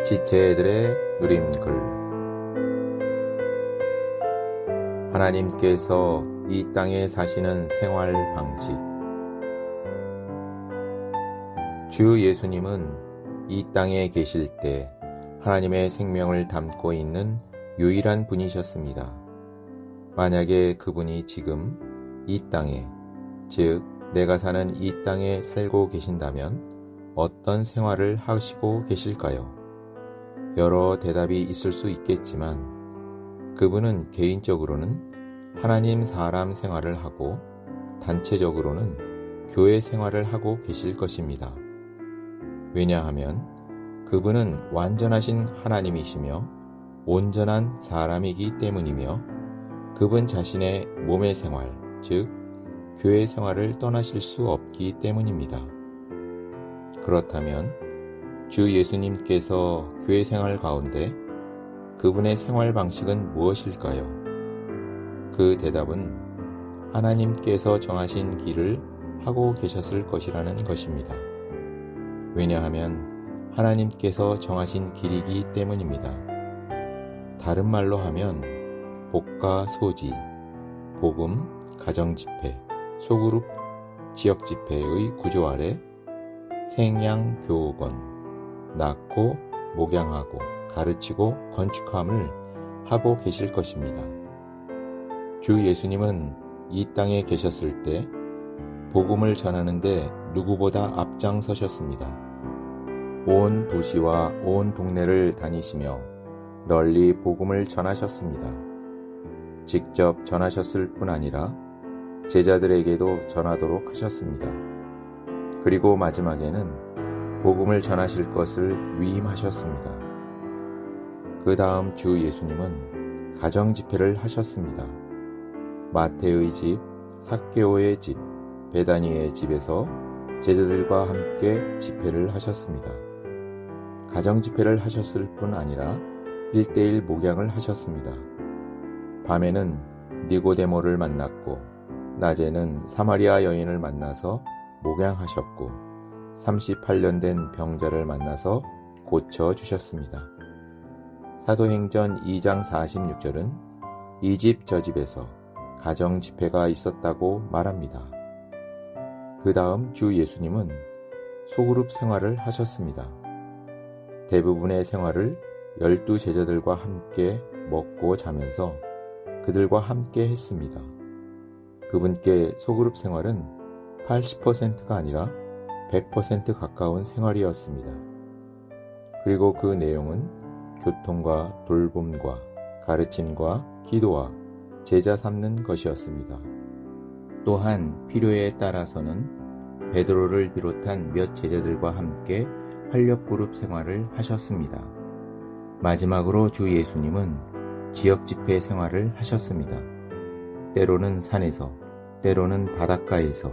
지체들의 누림글. 하나님께서 이 땅에 사시는 생활 방식. 주 예수님은 이 땅에 계실 때 하나님의 생명을 담고 있는 유일한 분이셨습니다. 만약에 그분이 지금 이 땅에, 즉 내가 사는 이 땅에 살고 계신다면 어떤 생활을 하시고 계실까요? 여러 대답이 있을 수 있겠지만 그분은 개인적으로는 하나님 사람 생활을 하고 단체적으로는 교회 생활을 하고 계실 것입니다. 왜냐하면 그분은 완전하신 하나님이시며 온전한 사람이기 때문이며 그분 자신의 몸의 생활, 즉 교회 생활을 떠나실 수 없기 때문입니다. 그렇다면 주 예수님께서 교회 생활 가운데 그분의 생활 방식은 무엇일까요? 그 대답은 하나님께서 정하신 길을 하고 계셨을 것이라는 것입니다. 왜냐하면 하나님께서 정하신 길이기 때문입니다. 다른 말로 하면 복과 소지, 복음, 가정집회, 소그룹, 지역집회의 구조 아래 생양교권, 낳고, 목양하고, 가르치고, 건축함을 하고 계실 것입니다. 주 예수님은 이 땅에 계셨을 때 복음을 전하는데 누구보다 앞장서셨습니다. 온 도시와 온 동네를 다니시며 널리 복음을 전하셨습니다. 직접 전하셨을 뿐 아니라 제자들에게도 전하도록 하셨습니다. 그리고 마지막에는 복음을 전하실 것을 위임하셨습니다. 그 다음 주 예수님은 가정집회를 하셨습니다. 마태의 집, 삭개오의 집, 베다니의 집에서 제자들과 함께 집회를 하셨습니다. 가정집회를 하셨을 뿐 아니라 1:1 목양을 하셨습니다. 밤에는 니고데모를 만났고 낮에는 사마리아 여인을 만나서 목양하셨고 38년 된 병자를 만나서 고쳐주셨습니다. 사도행전 2장 46절은 이 집 저 집에서 가정집회가 있었다고 말합니다. 그 다음 주 예수님은 소그룹 생활을 하셨습니다. 대부분의 생활을 12 제자들과 함께 먹고 자면서 그들과 함께 했습니다. 그분께 소그룹 생활은 80%가 아니라 100% 가까운 생활이었습니다. 그리고 그 내용은 교통과 돌봄과 가르침과 기도와 제자 삼는 것이었습니다. 또한 필요에 따라서는 베드로를 비롯한 몇 제자들과 함께 활력그룹 생활을 하셨습니다. 마지막으로 주 예수님은 지역집회 생활을 하셨습니다. 때로는 산에서, 때로는 바닷가에서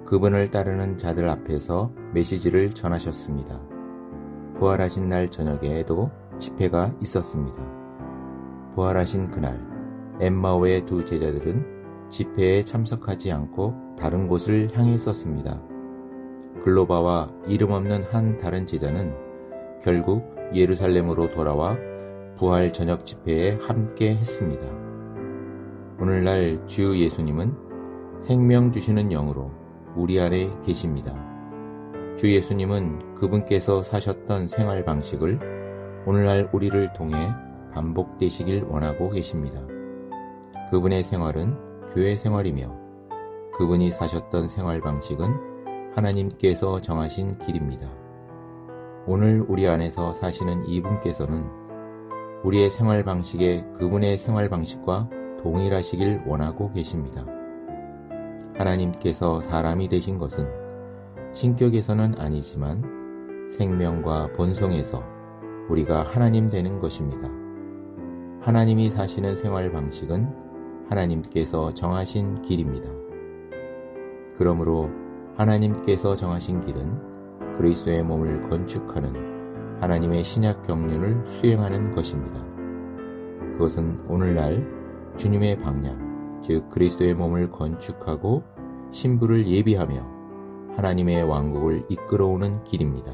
그분을 따르는 자들 앞에서 메시지를 전하셨습니다. 부활하신 날 저녁에도 집회가 있었습니다. 부활하신 그날 엠마오의 2 제자들은 집회에 참석하지 않고 다른 곳을 향했었습니다. 글로바와 이름 없는 한 다른 제자는 결국 예루살렘으로 돌아와 부활 저녁 집회에 함께 했습니다. 오늘날 주 예수님은 생명 주시는 영으로 우리 안에 계십니다. 주 예수님은 그분께서 사셨던 생활 방식을 오늘날 우리를 통해 반복되시길 원하고 계십니다. 그분의 생활은 교회 생활이며 그분이 사셨던 생활 방식은 하나님께서 정하신 길입니다. 오늘 우리 안에서 사시는 이분께서는 우리의 생활 방식에 그분의 생활 방식과 동일하시길 원하고 계십니다. 하나님께서 사람이 되신 것은 신격에서는 아니지만 생명과 본성에서 우리가 하나님 되는 것입니다. 하나님이 사시는 생활 방식은 하나님께서 정하신 길입니다. 그러므로 하나님께서 정하신 길은 그리스도의 몸을 건축하는 하나님의 신약 경륜을 수행하는 것입니다. 그것은 오늘날 주님의 방향, 즉 그리스도의 몸을 건축하고 신부를 예비하며 하나님의 왕국을 이끌어오는 길입니다.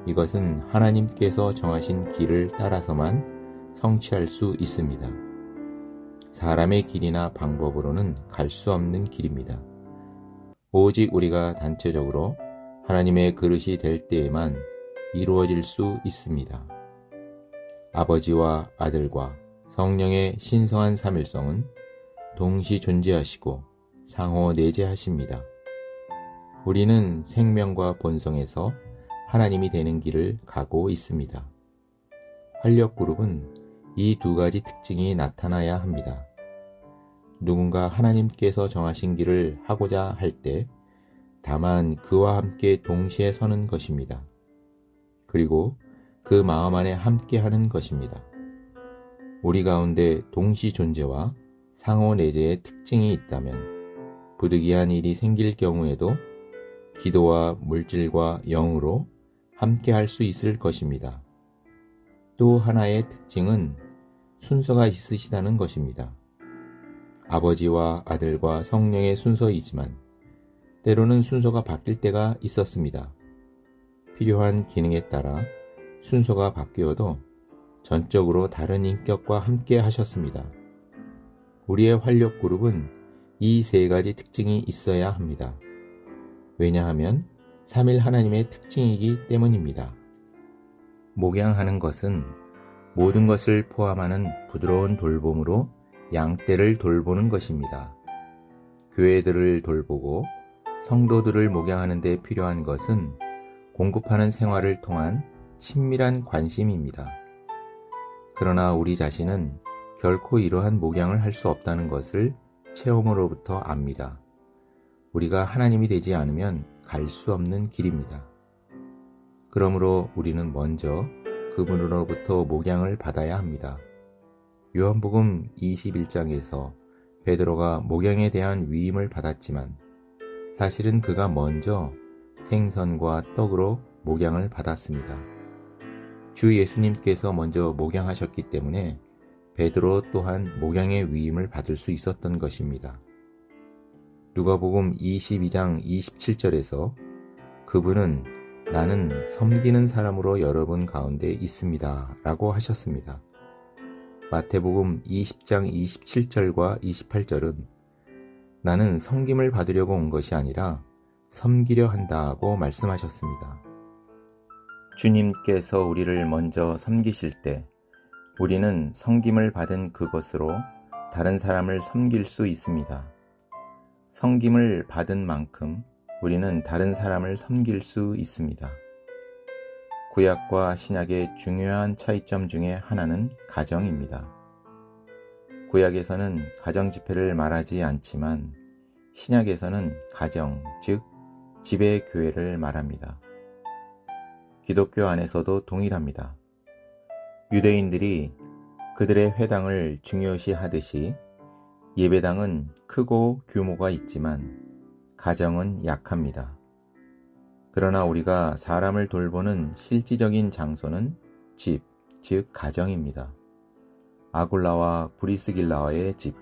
이것은 하나님께서 정하신 길을 따라서만 성취할 수 있습니다. 사람의 길이나 방법으로는 갈 수 없는 길입니다. 오직 우리가 단체적으로 하나님의 그릇이 될 때에만 이루어질 수 있습니다. 아버지와 아들과 성령의 신성한 삼일성은 동시 존재하시고 상호 내재하십니다. 우리는 생명과 본성에서 하나님이 되는 길을 가고 있습니다. 활력그룹은 이 두 가지 특징이 나타나야 합니다. 누군가 하나님께서 정하신 길을 하고자 할 때 다만 그와 함께 동시에 서는 것입니다. 그리고 그 마음 안에 함께하는 것입니다. 우리 가운데 동시 존재와 상호 내재의 특징이 있다면 부득이한 일이 생길 경우에도 기도와 물질과 영으로 함께할 수 있을 것입니다. 또 하나의 특징은 순서가 있으시다는 것입니다. 아버지와 아들과 성령의 순서이지만 때로는 순서가 바뀔 때가 있었습니다. 필요한 기능에 따라 순서가 바뀌어도 전적으로 다른 인격과 함께 하셨습니다. 우리의 활력그룹은 이 세 가지 특징이 있어야 합니다. 왜냐하면 삼일 하나님의 특징이기 때문입니다. 목양하는 것은 모든 것을 포함하는 부드러운 돌봄으로 양떼를 돌보는 것입니다. 교회들을 돌보고 성도들을 목양하는 데 필요한 것은 공급하는 생활을 통한 친밀한 관심입니다. 그러나 우리 자신은 결코 이러한 목양을 할 수 없다는 것을 체험으로부터 압니다. 우리가 하나님이 되지 않으면 갈 수 없는 길입니다. 그러므로 우리는 먼저 그분으로부터 목양을 받아야 합니다. 요한복음 21장에서 베드로가 목양에 대한 위임을 받았지만 사실은 그가 먼저 생선과 떡으로 목양을 받았습니다. 주 예수님께서 먼저 목양하셨기 때문에 베드로 또한 목양의 위임을 받을 수 있었던 것입니다. 누가복음 22장 27절에서 그분은 나는 섬기는 사람으로 여러분 가운데 있습니다 라고 하셨습니다. 마태복음 20장 27절과 28절은 나는 섬김을 받으려고 온 것이 아니라 섬기려 한다고 말씀하셨습니다. 주님께서 우리를 먼저 섬기실 때 우리는 섬김을 받은 그것으로 다른 사람을 섬길 수 있습니다. 섬김을 받은 만큼 우리는 다른 사람을 섬길 수 있습니다. 구약과 신약의 중요한 차이점 중에 하나는 가정입니다. 구약에서는 가정 집회를 말하지 않지만 신약에서는 가정, 즉 지배 교회를 말합니다. 기독교 안에서도 동일합니다. 유대인들이 그들의 회당을 중요시 하듯이 예배당은 크고 규모가 있지만 가정은 약합니다. 그러나 우리가 사람을 돌보는 실질적인 장소는 집, 즉 가정입니다. 아굴라와 브리스길라와의 집,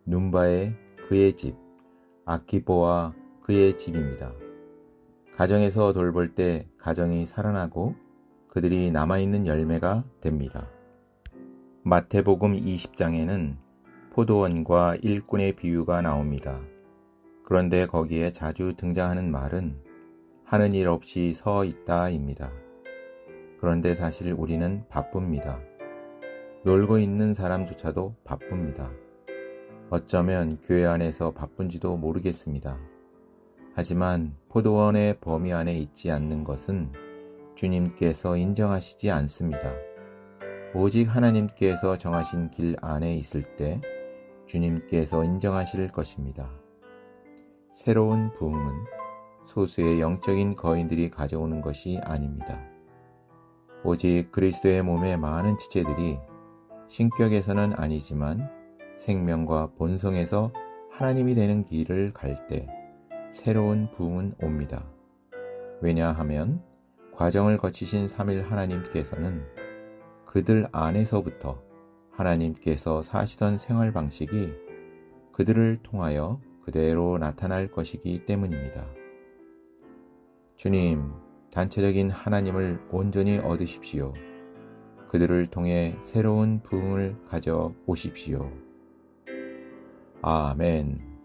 눈바의 그의 집, 아키포와 그의 집입니다. 가정에서 돌볼 때 가정이 살아나고 그들이 남아있는 열매가 됩니다. 마태복음 20장에는 포도원과 일꾼의 비유가 나옵니다. 그런데 거기에 자주 등장하는 말은 하는 일 없이 서 있다입니다. 그런데 사실 우리는 바쁩니다. 놀고 있는 사람조차도 바쁩니다. 어쩌면 교회 안에서 바쁜지도 모르겠습니다. 하지만 포도원의 범위 안에 있지 않는 것은 주님께서 인정하시지 않습니다. 오직 하나님께서 정하신 길 안에 있을 때 주님께서 인정하실 것입니다. 새로운 부흥은 소수의 영적인 거인들이 가져오는 것이 아닙니다. 오직 그리스도의 몸의 많은 지체들이 신격에서는 아니지만 생명과 본성에서 하나님이 되는 길을 갈 때 새로운 부흥은 옵니다. 왜냐하면 과정을 거치신 삼일 하나님께서는 그들 안에서부터 하나님께서 사시던 생활 방식이 그들을 통하여 그대로 나타날 것이기 때문입니다. 주님, 단체적인 하나님을 온전히 얻으십시오. 그들을 통해 새로운 부흥을 가져 오십시오. 아멘.